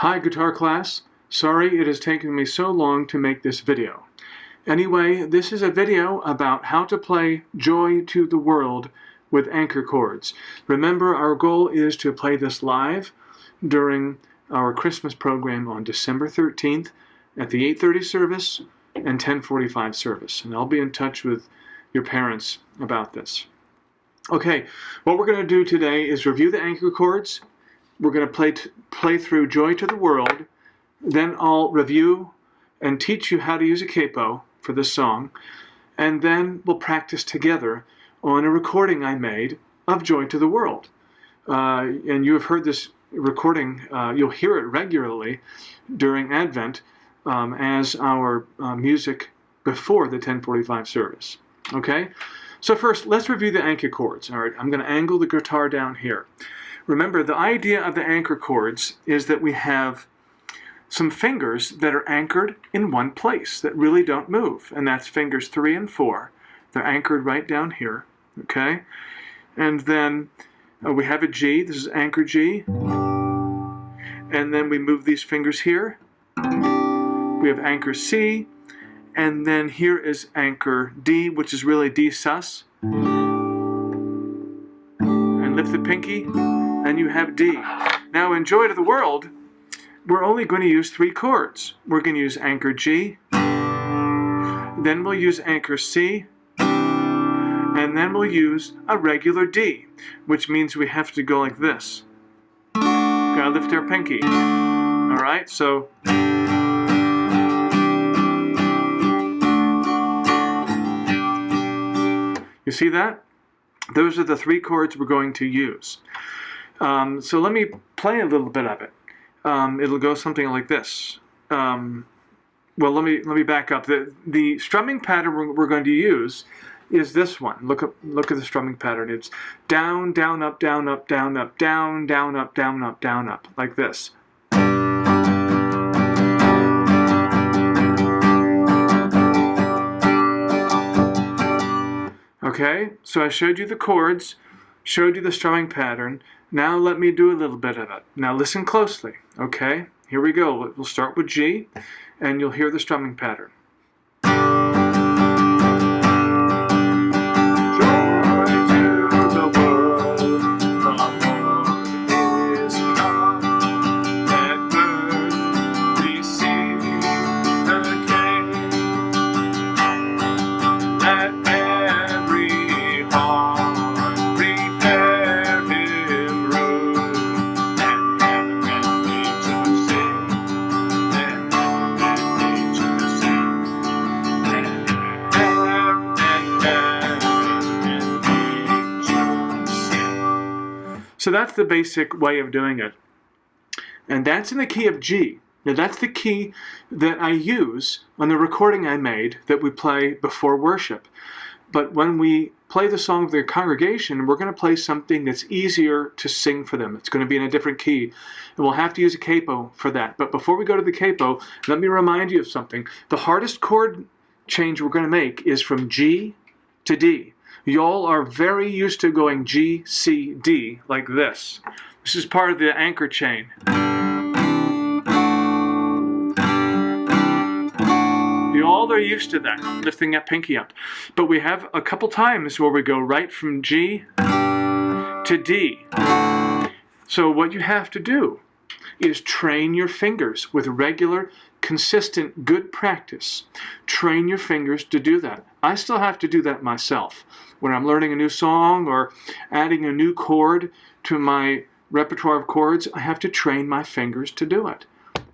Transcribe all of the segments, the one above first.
Hi guitar class, sorry it has taken me so long to make this video. Anyway, this is a video about how to play Joy to the World with anchor chords. Remember, our goal is to play this live during our Christmas program on December 13th at the 8:30 service and 10:45 service. And I'll be in touch with your parents about this. Okay, what we're going to do today is review the anchor chords. We're going to play through Joy to the World. Then I'll review and teach you how to use a capo for this song. And then we'll practice together on a recording I made of Joy to the World. And you have heard this recording, you'll hear it regularly during Advent as our music before the 10:45 service. Okay? So first, let's review the anchor chords. All right, I'm going to angle the guitar down here. Remember, the idea of the anchor chords is that we have some fingers that are anchored in one place that really don't move, and that's fingers 3 and 4. They're anchored right down here, okay? And then we have a G. This is anchor G. And then we move these fingers here. We have anchor C. And then here is anchor D, which is really D sus. And lift the pinky, and you have D. Now in Joy to the World, we're only going to use 3 chords. We're going to use anchor G, then we'll use anchor C, and then we'll use a regular D, which means we have to go like this. Gotta lift our pinky. Alright, so you see that? Those are the 3 chords we're going to use. So let me play a little bit of it. It'll go something like this. Well, let me back up. The strumming pattern we're going to use is this one. Look at the strumming pattern. It's down, down, up, down, up, down, up, down, down, up, down, up, down, up, like this. Okay, so I showed you the chords, showed you the strumming pattern. Now let me do a little bit of it. Now listen closely, okay? Here we go. We'll start with G, and you'll hear the strumming pattern. So that's the basic way of doing it. And that's in the key of G. Now that's the key that I use on the recording I made that we play before worship. But when we play the song with the congregation, we're going to play something that's easier to sing for them. It's going to be in a different key. And we'll have to use a capo for that. But before we go to the capo, let me remind you of something. The hardest chord change we're going to make is from G to D. Y'all are very used to going G, C, D like this. This is part of the anchor chain. Y'all are used to that, lifting that pinky up. But we have a couple times where we go right from G to D. So what you have to do is train your fingers with regular, consistent, good practice. Train your fingers to do that. I still have to do that myself. When I'm learning a new song or adding a new chord to my repertoire of chords, I have to train my fingers to do it.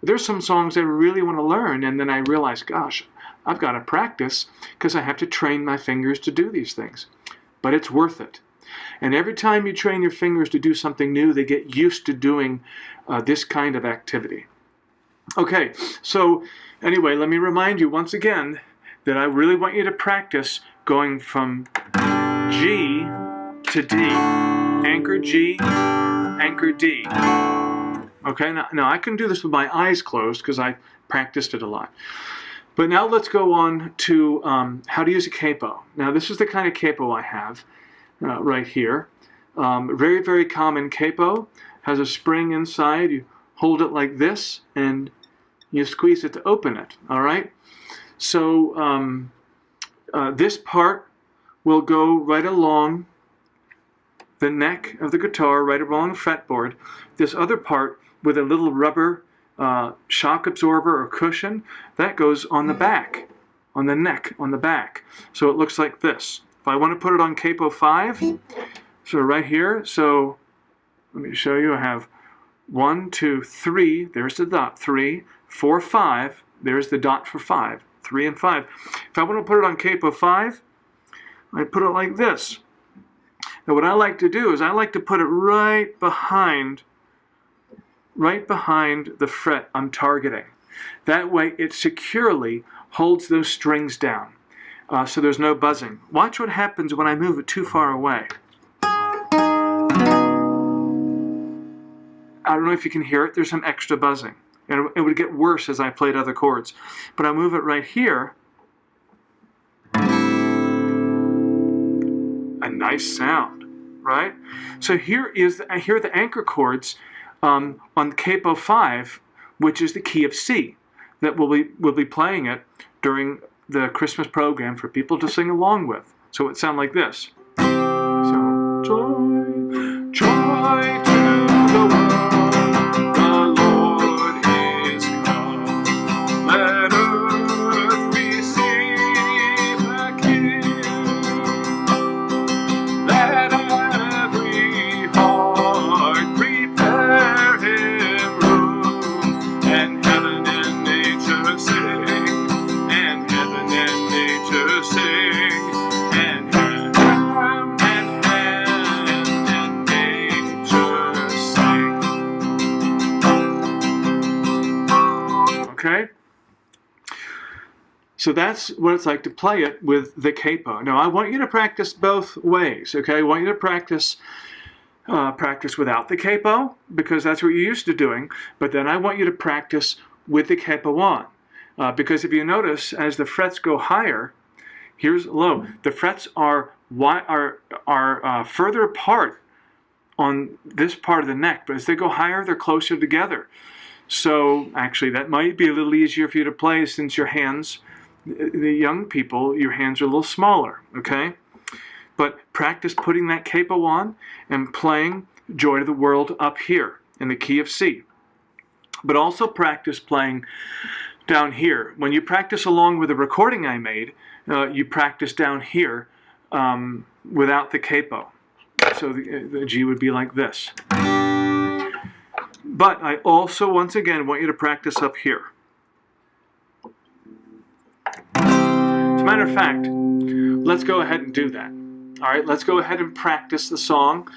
There's some songs I really want to learn, and then I realize, gosh, I've got to practice because I have to train my fingers to do these things. But it's worth it. And every time you train your fingers to do something new, they get used to doing this kind of activity. Okay, so anyway, let me remind you once again that I really want you to practice going from G to D. Anchor G, anchor D. Okay, now I can do this with my eyes closed because I practiced it a lot. But now let's go on to how to use a capo. Now this is the kind of capo I have right here. Very, very common capo. Has a spring inside. You hold it like this, and you squeeze it to open it, all right? So this part will go right along the neck of the guitar, right along the fretboard. This other part with a little rubber shock absorber or cushion, that goes on the back, on the neck, on the back. So it looks like this. If I want to put it on Capo 5, so right here, so let me show you. I have 1, 2, 3, there's the dot, 3, 4, 5, there's the dot for 5, 3 and 5. If I want to put it on Capo 5, I put it like this. Now what I like to do is I like to put it right behind the fret I'm targeting. That way it securely holds those strings down, so there's no buzzing. Watch what happens when I move it too far away. I don't know if you can hear it, there's some extra buzzing. And it would get worse as I played other chords. But I move it right here. A nice sound, right? So here are the anchor chords on Capo 5, which is the key of C, that we'll be playing it during the Christmas program for people to sing along with. So it sounds like this. So, joy, joy to the world. Okay? So that's what it's like to play it with the capo. Now I want you to practice both ways, okay? I want you to practice without the capo, because that's what you're used to doing, but then I want you to practice with the capo on. Because if you notice, as the frets go higher, here's low. The frets are further apart on this part of the neck, but as they go higher, they're closer together. So actually that might be a little easier for you to play, since your hands, the young people, your hands are a little smaller, okay? But practice putting that capo on and playing Joy to the World up here in the key of C. But also practice playing down here. When you practice along with the recording I made, you practice down here without the capo. So the G would be like this. But I also, once again, want you to practice up here. As a matter of fact, let's go ahead and do that. All right, let's go ahead and practice the song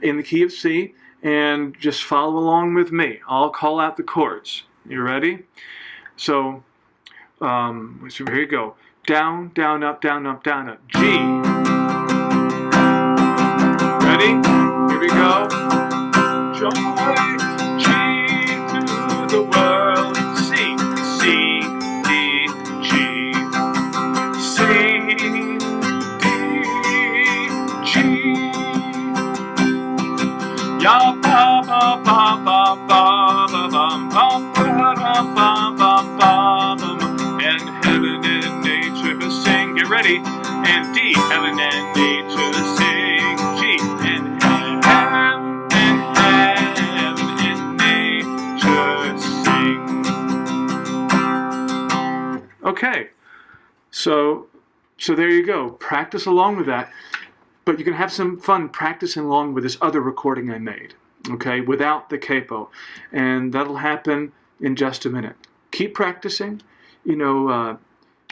in the key of C and just follow along with me. I'll call out the chords. You ready? So here you go. Down, down, up, down, up, down, up. G. Ready? Here we go. Joy, G to the world. C, C, D, G. C, D, G. Ya ba ba ba ba ba ba bum bum ba ba ba ba ba. And heaven and nature sing. Get ready. And D. Heaven and nature sing. G. And heaven and nature sing. Okay. So there you go. Practice along with that. But you can have some fun practicing along with this other recording I made, okay, without the capo. And that'll happen in just a minute. Keep practicing. You know,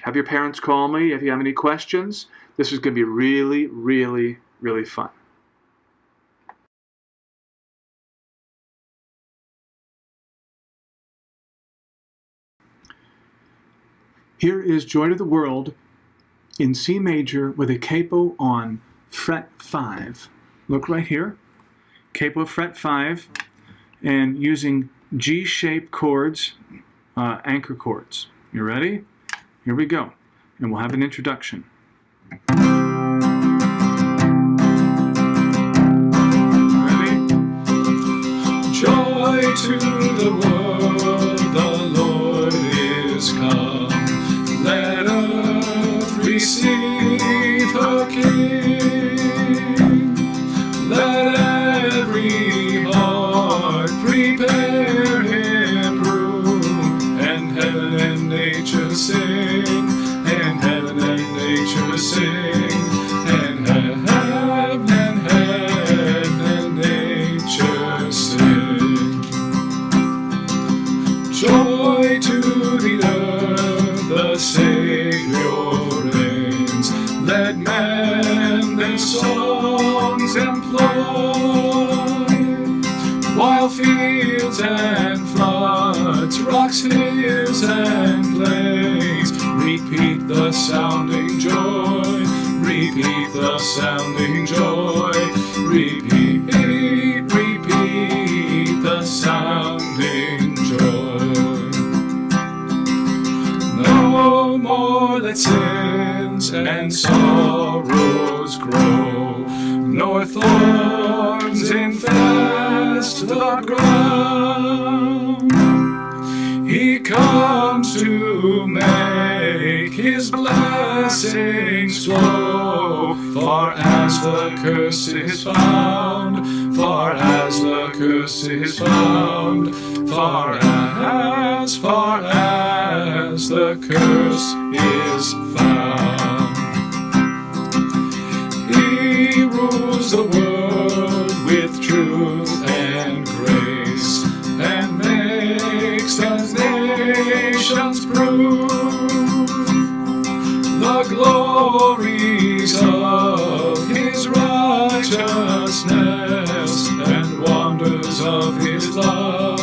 have your parents call me if you have any questions. This is going to be really, really, really fun. Here is Joy to the World in C major with a capo on fret 5. Look right here, capo fret 5, and using G-shaped chords, anchor chords. You ready? Here we go, and we'll have an introduction. Ready? Joy to the world, the Lord is come. Let earth receive her King. Let every heart prepare him room, and heaven and nature sing, and heaven and nature sing, and heaven and nature sing. Joy to the earth, the Savior reigns. Let men their songs employ, while fields and floods, rocks, hills and plains repeat the sounding joy, repeat the sounding joy, repeat, repeat the sounding joy. No more let sins and sorrows grow, nor thorns infest the ground. He comes to make his blessings flow, far as the curse is found, far as the curse is found, far as the curse is found. He rules the world with truth and grace, and makes the nations prove the glories of his righteousness and wonders of his love.